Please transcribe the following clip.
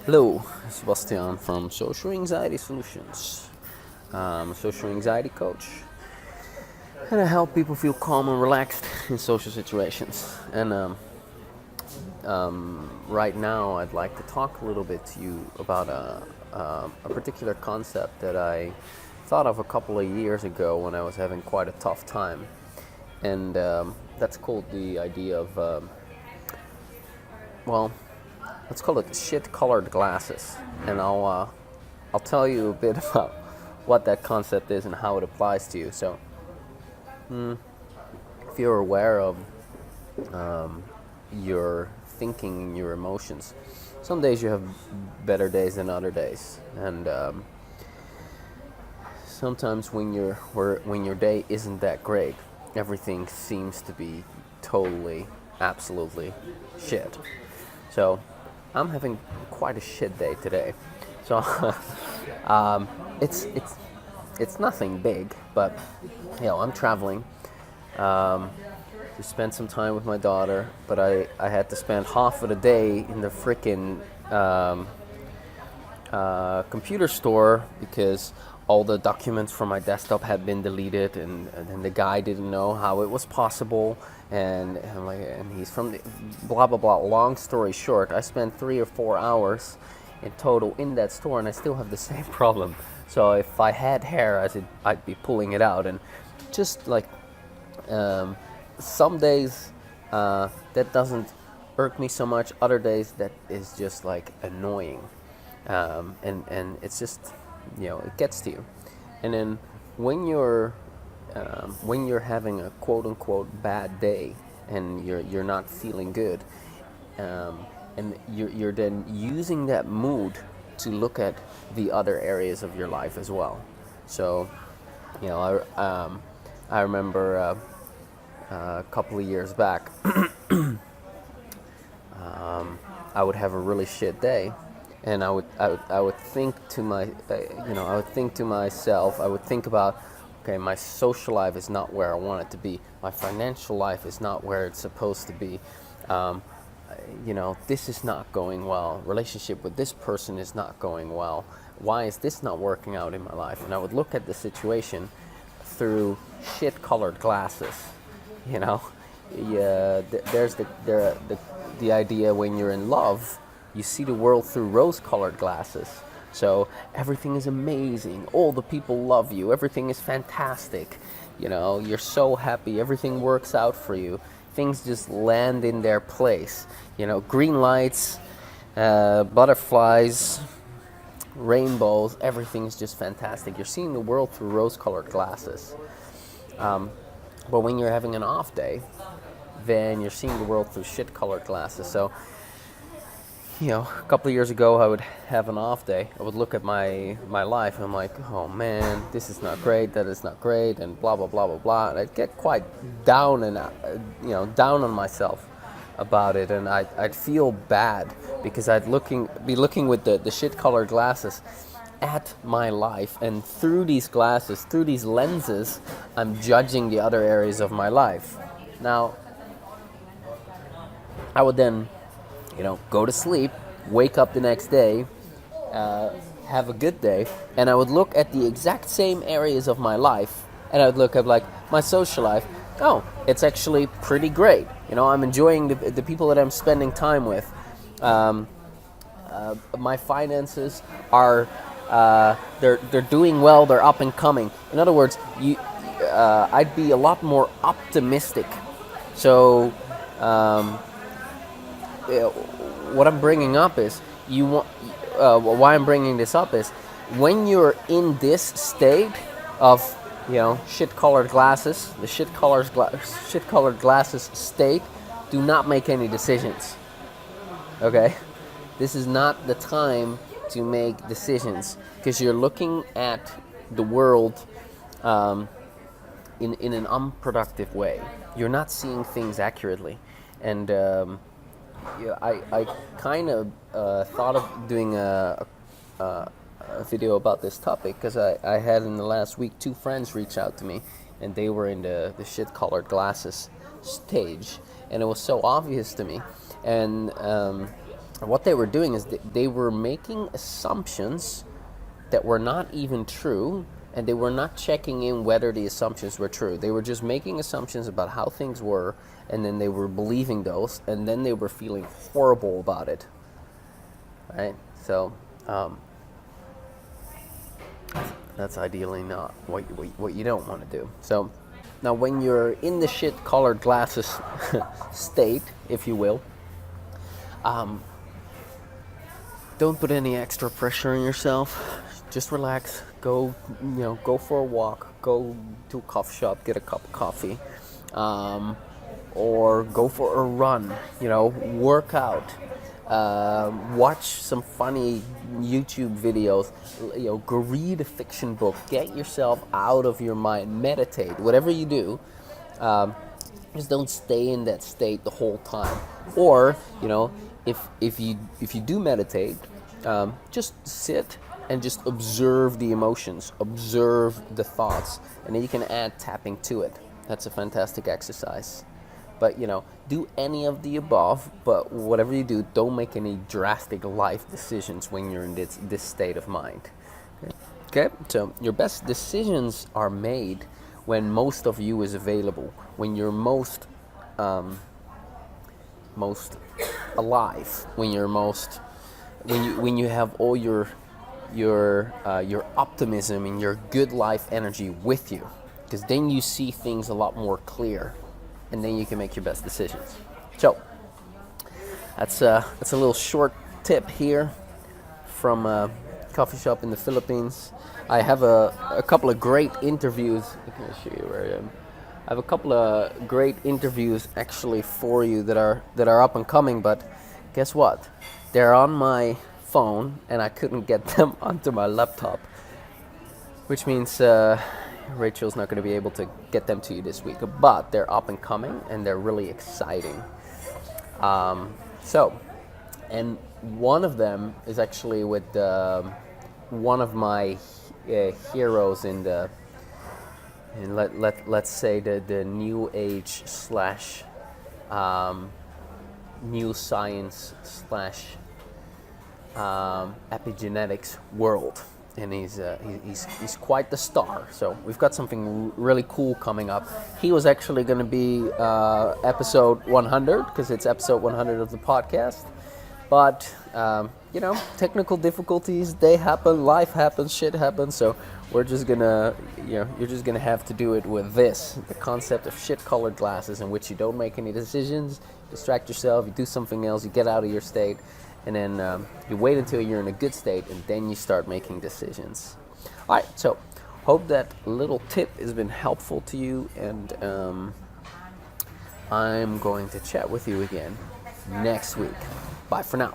Hello, Sebastian from Social Anxiety Solutions. I'm a social anxiety coach, and I help people feel calm and relaxed in social situations. And right now, I'd like to talk a little bit to you about a particular concept that I thought of a couple of years ago when I was having quite a tough time. And that's called the idea of, well, let's call it shit-colored glasses. And I'll tell you a bit about what that concept is and how it applies to you. So, if you're aware of your thinking, your emotions, some days you have better days than other days, and sometimes when your day isn't that great, everything seems to be totally, absolutely shit. So, I'm having quite a shit day today. So, um, it's it's it's nothing big, but I'm traveling to spend some time with my daughter, but I had to spend half of the day in the freaking computer store because all the documents from my desktop had been deleted, and the guy didn't know how it was possible, and he's from blah blah blah. Long story short, I spent 3 or 4 hours in total in that store, and I still have the same problem. So if I had hair, I'd be pulling it out, and just like some days that doesn't irk me so much. Other days that is just like annoying, and it's just it gets to you. And then when you're having a quote unquote bad day and you're not feeling good, and you're then using that mood to look at the other areas of your life as well. So I remember a couple of years back, I would have a really shit day, and I would think to I would think to myself, I would think about, okay, my social life is not where I want it to be, my financial life is not where it's supposed to be, um, this is not going well, relationship with this person is not going well, why is this not working out in my life? And I would look at the situation through shit colored glasses. you know there's the idea, when you're in love, you see the world through rose colored glasses. So everything is amazing, all the people love you, everything is fantastic, you're so happy, everything works out for you, things just land in their place, green lights, butterflies, rainbows, everything is just fantastic. You're seeing the world through rose colored glasses. But when you're having an off day, then you're seeing the world through shit-colored glasses. So, a couple of years ago, I would have an off day. I would look at my life, and I'm like, oh man, this is not great, that is not great, and blah, blah, blah, blah, blah. And I'd get quite down and, down on myself about it, and I'd feel bad because be looking with the shit-colored glasses at my life, and through these glasses, through these lenses, I'm judging the other areas of my life. Now, I would then, go to sleep, wake up the next day, have a good day, and I would look at the exact same areas of my life, and I would look at like my social life. Oh, it's actually pretty great. I'm enjoying the people that I'm spending time with. My finances are they're doing well. They're up and coming. In other words, I'd be a lot more optimistic. So, what I'm bringing up is why I'm bringing this up is, when you're in this state of shit-colored glasses, the shit-colored glasses state, do not make any decisions. Okay, this is not the time to make decisions, because you're looking at the world in an unproductive way. You're not seeing things accurately, and I kind of thought of doing a video about this topic because I had in the last week 2 friends reach out to me, and they were in the shit-colored glasses stage, and it was so obvious to me. And And what they were doing is they were making assumptions that were not even true, and they were not checking in whether the assumptions were true. They were just making assumptions about how things were, and then they were believing those, and then they were feeling horrible about it. Right? So that's ideally not what you don't want to do. So now when you're in the shit-colored glasses state, if you will, don't put any extra pressure on yourself. Just relax. Go for a walk. Go to a coffee shop, get a cup of coffee, or go for a run. Work out. Watch some funny YouTube videos. Go read a fiction book. Get yourself out of your mind. Meditate. Whatever you do, just don't stay in that state the whole time. Or if you do meditate, just sit and just observe the emotions, observe the thoughts, and then you can add tapping to it. That's a fantastic exercise. But do any of the above, but whatever you do, don't make any drastic life decisions when you're in this state of mind. Okay? So your best decisions are made when most of you is available, when you're most alive, when you have all your optimism and your good life energy with you, because then you see things a lot more clear, and then you can make your best decisions. So that's a little short tip here from a coffee shop in the Philippines. I have a couple of great interviews. I can show you where I am. I have a couple of great interviews actually for you that are up and coming, but guess what? They're on my phone and I couldn't get them onto my laptop, which means Rachel's not going to be able to get them to you this week, but they're up and coming and they're really exciting. And one of them is actually with one of my heroes in let's say the new age slash new science slash epigenetics world, and he's quite the star. So we've got something really cool coming up. He was actually going to be episode 100, because it's episode 100 of the podcast, but technical difficulties, they happen, life happens, shit happens, so we're just gonna you're just gonna have to do it with the concept of shit-colored glasses, in which you don't make any decisions, distract yourself, you do something else, you get out of your state, and then you wait until you're in a good state, and then you start making decisions. All right, so hope that little tip has been helpful to you, and I'm going to chat with you again next week. Bye for now.